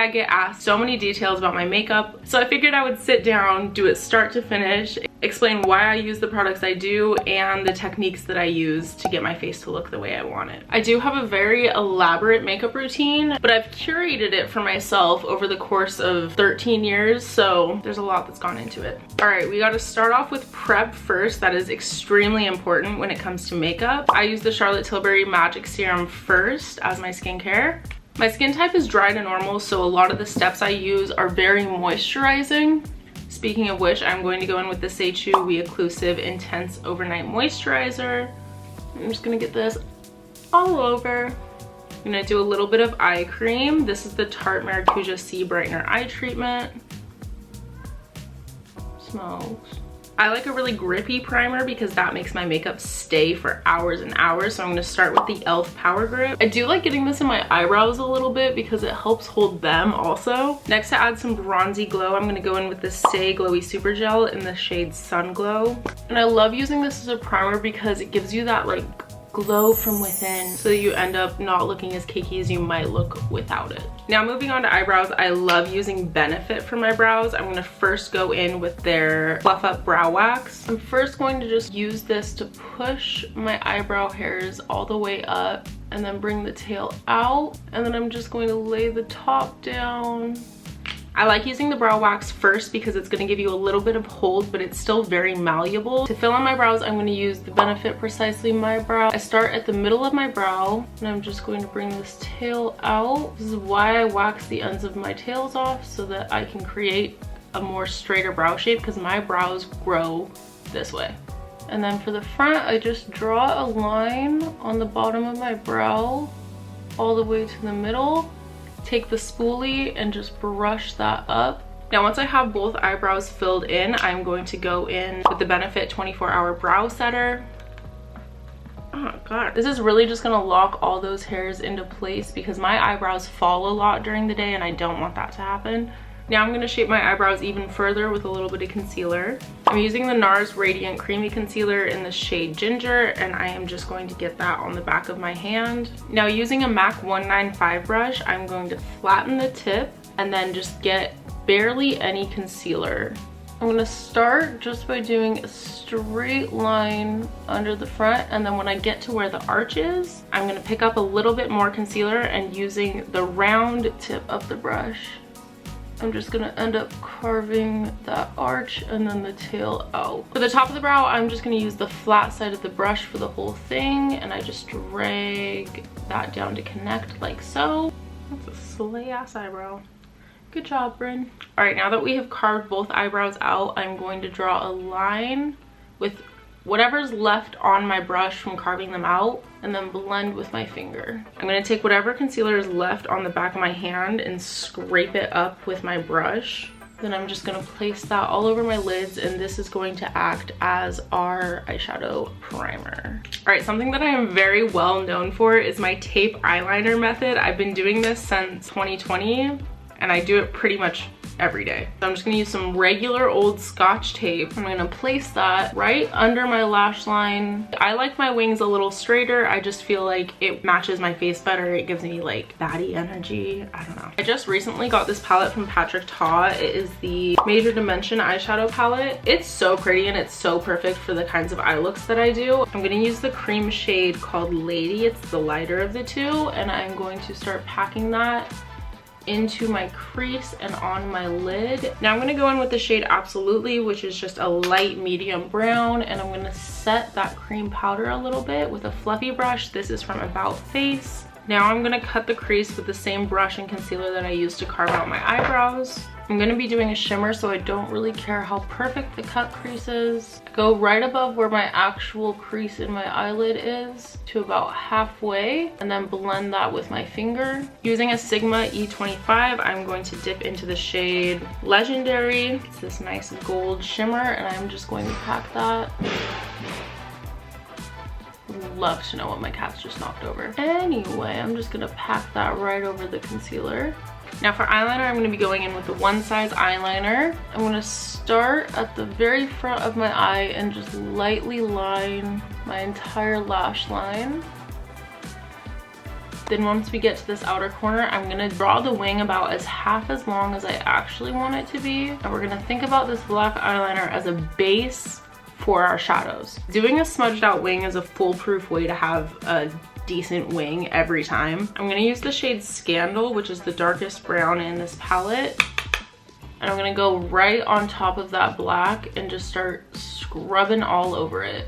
I get asked so many details about my makeup, so I figured I would sit down, do it start to finish, explain why I use the products I do and the techniques that I use to get my face to look the way I want it. I do have a very elaborate makeup routine, but I've curated it for myself over the course of 13 years, so there's a lot that's gone into it. All right, we got to start off with prep first. That is extremely important when it comes to makeup. I use the Charlotte Tilbury Magic Serum first as my skincare. My skin type is dry to normal, so a lot of the steps I use are very moisturizing. Speaking of which, I'm going to go in with the Seichu We Occlusive Intense Overnight Moisturizer. I'm just gonna get this all over. I'm gonna do a little bit of eye cream. This is the Tarte Maracujá C-Brightener eye treatment. Smells. I like a really grippy primer because that makes my makeup stay for hours and hours. So I'm gonna start with the e.l.f. Power Grip. I do like getting this in my eyebrows a little bit because it helps hold them also. Next, to add some bronzy glow, I'm gonna go in with the Stay Glowy Super Gel in the shade Sun Glow. And I love using this as a primer because it gives you that like glow from within, so you end up not looking as cakey as you might look without it. Now moving on to eyebrows, I love using Benefit for my brows. I'm gonna first go in with their Fluff Up Brow Wax. I'm first going to just use this to push my eyebrow hairs all the way up and then bring the tail out, and then I'm just going to lay the top down. I like using the brow wax first because it's going to give you a little bit of hold, but it's still very malleable. To fill in my brows, I'm going to use the Benefit Precisely My Brow. I start at the middle of my brow, and I'm just going to bring this tail out. This is why I wax the ends of my tails off, so that I can create a more straighter brow shape, because my brows grow this way. And then for the front, I just draw a line on the bottom of my brow all the way to the middle. Take the spoolie and just brush that up. Now once I have both eyebrows filled in, I'm going to go in with the Benefit 24-Hour Brow Setter. Oh my god, this is really just gonna lock all those hairs into place because my eyebrows fall a lot during the day and I don't want that to happen. Now I'm gonna shape my eyebrows even further with a little bit of concealer. I'm using the NARS Radiant Creamy Concealer in the shade Ginger, and I am just going to get that on the back of my hand. Now using a MAC 195 brush, I'm going to flatten the tip and then just get barely any concealer. I'm gonna start just by doing a straight line under the front, and then when I get to where the arch is, I'm gonna pick up a little bit more concealer, and using the round tip of the brush, I'm just gonna end up carving that arch and then the tail out. For the top of the brow, I'm just gonna use the flat side of the brush for the whole thing, and I just drag that down to connect like so. That's a slay ass eyebrow. Good job, Brynne. All right, now that we have carved both eyebrows out, I'm going to draw a line with whatever's left on my brush from carving them out, and then blend with my finger. I'm gonna take whatever concealer is left on the back of my hand and scrape it up with my brush. Then I'm just gonna place that all over my lids, and this is going to act as our eyeshadow primer. All right, something that I am very well known for is my tape eyeliner method. I've been doing this since 2020, and I do it pretty much every day. So I'm just gonna use some regular old Scotch tape. I'm gonna place that right under my lash line. I like my wings a little straighter. I just feel like it matches my face better. It gives me like baddie energy. I don't know. I just recently got this palette from Patrick Ta. It is the Major Dimension eyeshadow palette. It's so pretty and it's so perfect for the kinds of eye looks that I do. I'm gonna use the cream shade called Lady. It's the lighter of the two, and I'm going to start packing that into my crease and on my lid. Now I'm gonna go in with the shade Absolutely, which is just a light medium brown, and I'm gonna set that cream powder a little bit with a fluffy brush. This is from About Face. Now I'm gonna cut the crease with the same brush and concealer that I used to carve out my eyebrows. I'm gonna be doing a shimmer, so I don't really care how perfect the cut crease is. Go right above where my actual crease in my eyelid is to about halfway, and then blend that with my finger. Using a Sigma E25, I'm going to dip into the shade Legendary. It's this nice gold shimmer, and I'm just going to pack that. Love to know what my cat's just knocked over. Anyway, I'm just gonna pack that right over the concealer. Now for eyeliner, I'm going to be going in with the One Size eyeliner. I'm going to start at the very front of my eye and just lightly line my entire lash line. Then once we get to this outer corner, I'm gonna draw the wing about half as long as I actually want it to be. And we're gonna think about this black eyeliner as a base for our shadows. Doing a smudged out wing is a foolproof way to have a decent wing every time. I'm gonna use the shade Scandal, which is the darkest brown in this palette. And I'm gonna go right on top of that black and just start scrubbing all over it.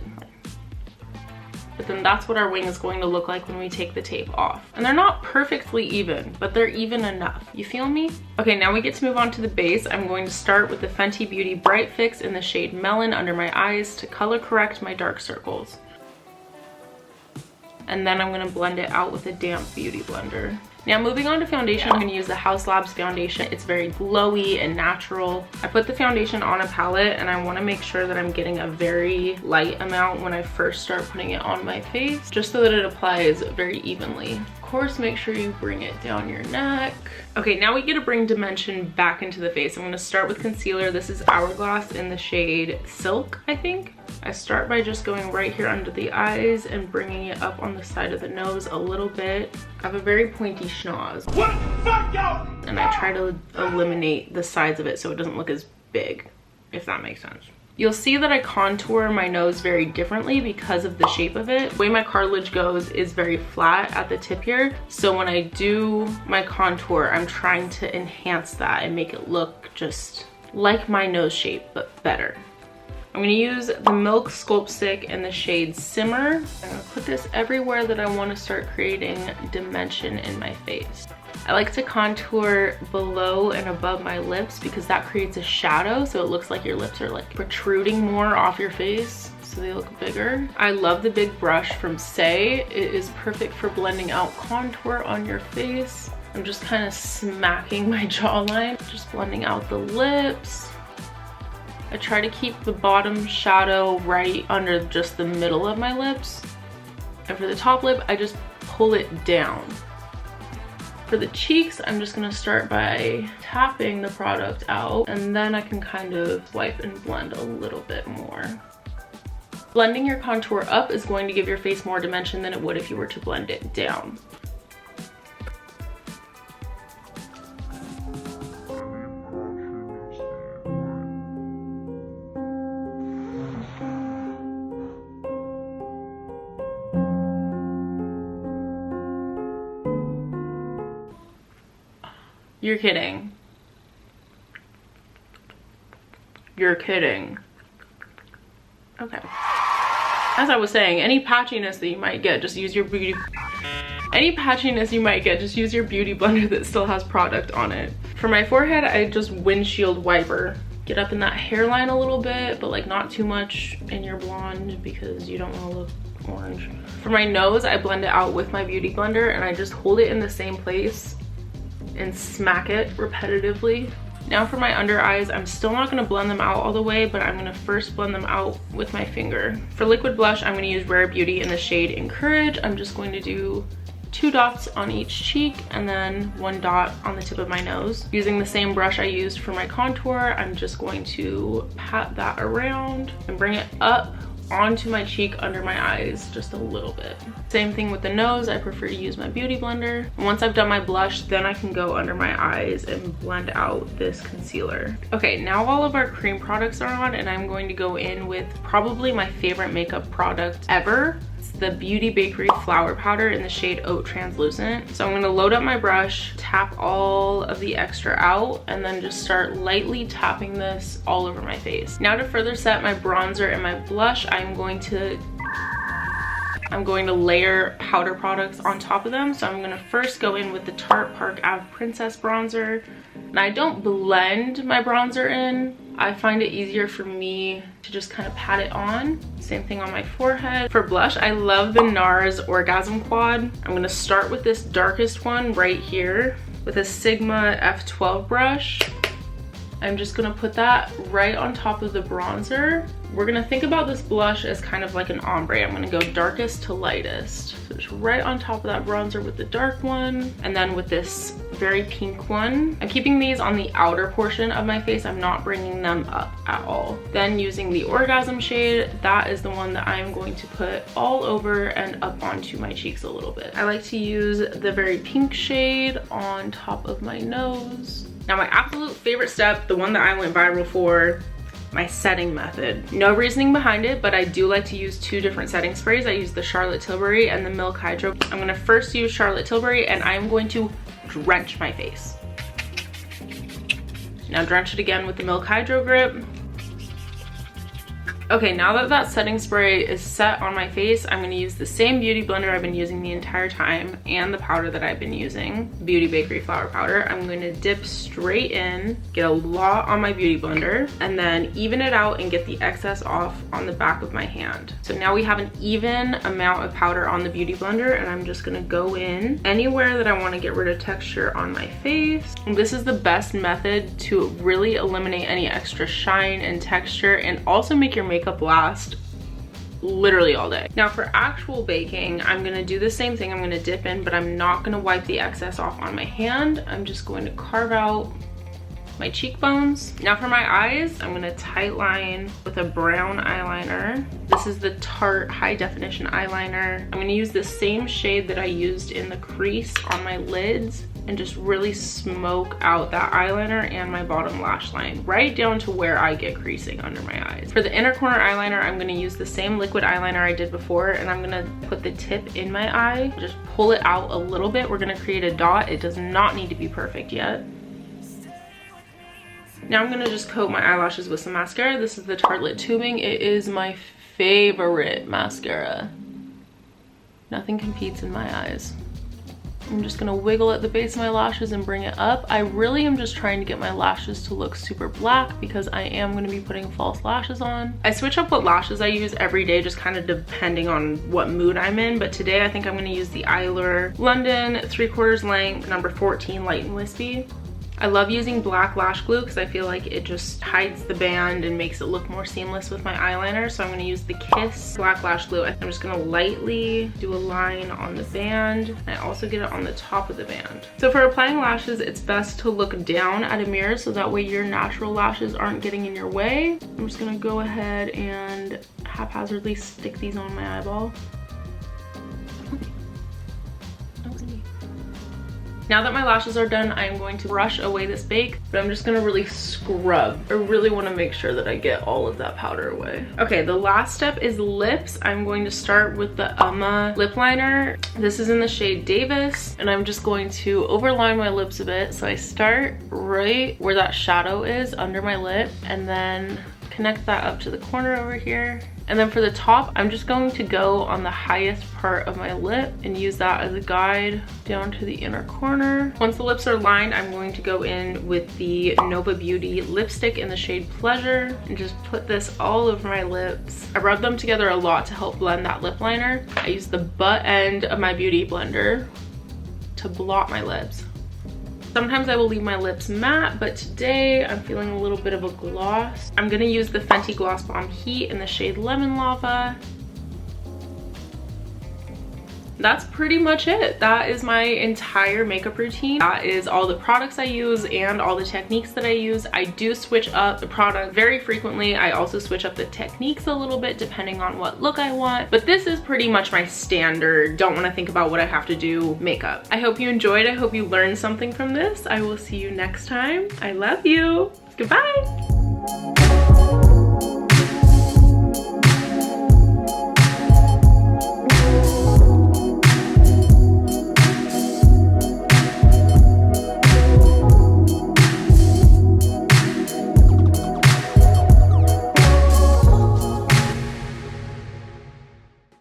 But then that's what our wing is going to look like when we take the tape off. And they're not perfectly even, but they're even enough. You feel me? Okay, now we get to move on to the base. I'm going to start with the Fenty Beauty Bright Fix in the shade Melon under my eyes to color correct my dark circles. And then I'm gonna blend it out with a damp beauty blender. Now moving on to foundation, I'm gonna use the Haus Labs foundation. It's very glowy and natural. I put the foundation on a palette and I wanna make sure that I'm getting a very light amount when I first start putting it on my face, just so that it applies very evenly. Of course, make sure you bring it down your neck. Okay, now we get to bring dimension back into the face. I'm gonna start with concealer. This is Hourglass in the shade Silk, I think. I start by just going right here under the eyes and bringing it up on the side of the nose a little bit. I have a very pointy schnoz. What the fuck, y'all? And I try to eliminate the sides of it so it doesn't look as big, if that makes sense. You'll see that I contour my nose very differently because of the shape of it. The way my cartilage goes is very flat at the tip here. So when I do my contour, I'm trying to enhance that and make it look just like my nose shape, but better. I'm gonna use the Milk Sculpt Stick in the shade Simmer. I'm gonna put this everywhere that I wanna start creating dimension in my face. I like to contour below and above my lips because that creates a shadow, so it looks like your lips are like protruding more off your face, so they look bigger. I love the big brush from Say. It is perfect for blending out contour on your face. I'm just kind of smacking my jawline, just blending out the lips. I try to keep the bottom shadow right under just the middle of my lips. And for the top lip, I just pull it down. For the cheeks, I'm just gonna start by tapping the product out, and then I can kind of wipe and blend a little bit more. Blending your contour up is going to give your face more dimension than it would if you were to blend it down. You're kidding. You're kidding. Okay. As I was saying, any patchiness that you might get, just use your beauty... Any patchiness you might get, just use your beauty blender that still has product on it. For my forehead, I just windshield wiper. Get up in that hairline a little bit, but like not too much in your blonde because you don't want to look orange. For my nose, I blend it out with my beauty blender and I just hold it in the same place and smack it repetitively. Now for my under eyes, I'm still not gonna blend them out all the way, but I'm gonna first blend them out with my finger. For liquid blush, I'm gonna use Rare Beauty in the shade Encourage. I'm just going to do 2 dots on each cheek and then 1 dot on the tip of my nose. Using the same brush I used for my contour, I'm just going to pat that around and bring it up onto my cheek under my eyes just a little bit. Same thing with the nose. I prefer to use my beauty blender. And once I've done my blush, then I can go under my eyes and blend out this concealer. Okay, now all of our cream products are on and I'm going to go in with probably my favorite makeup product ever. It's the Beauty Bakery Flower Powder in the shade Oat Translucent. So I'm gonna load up my brush, tap all of the extra out, and then just start lightly tapping this all over my face. Now to further set my bronzer and my blush, I'm going to layer powder products on top of them. So I'm gonna first go in with the Tarte Park Ave Princess bronzer. And I don't blend my bronzer in. I find it easier for me to just kind of pat it on. Same thing on my forehead. For blush, I love the NARS Orgasm Quad. I'm gonna start with this darkest one right here with a Sigma F12 brush. I'm just gonna put that right on top of the bronzer. We're gonna think about this blush as kind of like an ombre. I'm gonna go darkest to lightest. So it's right on top of that bronzer with the dark one. And then with this very pink one. I'm keeping these on the outer portion of my face. I'm not bringing them up at all. Then using the Orgasm shade, that is the one that I'm going to put all over and up onto my cheeks a little bit. I like to use the very pink shade on top of my nose. Now my absolute favorite step, the one that I went viral for, my setting method. No reasoning behind it, but I do like to use two different setting sprays. I use the Charlotte Tilbury and the Milk Hydro. I'm gonna first use Charlotte Tilbury and I'm going to drench my face. Now drench it again with the Milk Hydro Grip. Okay, now that that setting spray is set on my face, I'm gonna use the same beauty blender I've been using the entire time and the powder that I've been using, Beauty Bakery Flour Powder. I'm going to dip straight in, get a lot on my beauty blender, and then even it out and get the excess off on the back of my hand. So now we have an even amount of powder on the beauty blender, and I'm just gonna go in anywhere that I wanna get rid of texture on my face. And this is the best method to really eliminate any extra shine and texture and also make your makeup last literally all day. Now for actual baking, I'm gonna do the same thing. I'm gonna dip in, but I'm not gonna wipe the excess off on my hand. I'm just going to carve out my cheekbones. Now for my eyes, I'm gonna tight line with a brown eyeliner. This is the Tarte High Definition Eyeliner. I'm gonna use the same shade that I used in the crease on my lids and just really smoke out that eyeliner and my bottom lash line, right down to where I get creasing under my eyes. For the inner corner eyeliner, I'm gonna use the same liquid eyeliner I did before, and I'm gonna put the tip in my eye, just pull it out a little bit. We're gonna create a dot. It does not need to be perfect yet. Now I'm gonna just coat my eyelashes with some mascara. This is the Tartelette Tubing. It is my favorite mascara. Nothing competes in my eyes. I'm just gonna wiggle at the base of my lashes and bring it up. I really am just trying to get my lashes to look super black because I am gonna be putting false lashes on. I switch up what lashes I use every day, just kind of depending on what mood I'm in. But today I think I'm gonna use the Eylure London 3/4 length, number 14, light and wispy. I love using black lash glue because I feel like it just hides the band and makes it look more seamless with my eyeliner. So I'm going to use the Kiss black lash glue. I'm just going to lightly do a line on the band. I also get it on the top of the band. So for applying lashes, it's best to look down at a mirror so that way your natural lashes aren't getting in your way. I'm just going to go ahead and haphazardly stick these on my eyeball. Now that my lashes are done, I'm going to brush away this bake, but I'm just gonna really scrub. I really wanna make sure that I get all of that powder away. Okay, the last step is lips. I'm going to start with the Uoma lip liner. This is in the shade Davis, and I'm just going to overline my lips a bit. So I start right where that shadow is under my lip, and then connect that up to the corner over here. And then for the top, I'm just going to go on the highest part of my lip and use that as a guide down to the inner corner. Once the lips are lined, I'm going to go in with the Nova Beauty lipstick in the shade Pleasure and just put this all over my lips. I rub them together a lot to help blend that lip liner. I use the butt end of my beauty blender to blot my lips. Sometimes I will leave my lips matte, but today I'm feeling a little bit of a gloss. I'm gonna use the Fenty Gloss Bomb Heat in the shade Lemon Lava. That's pretty much it. That is my entire makeup routine. That is all the products I use and all the techniques that I use. I do switch up the product very frequently. I also switch up the techniques a little bit depending on what look I want. But this is pretty much my standard, don't want to think about what I have to do makeup. I hope you enjoyed. I hope you learned something from this. I will see you next time. I love you. Goodbye.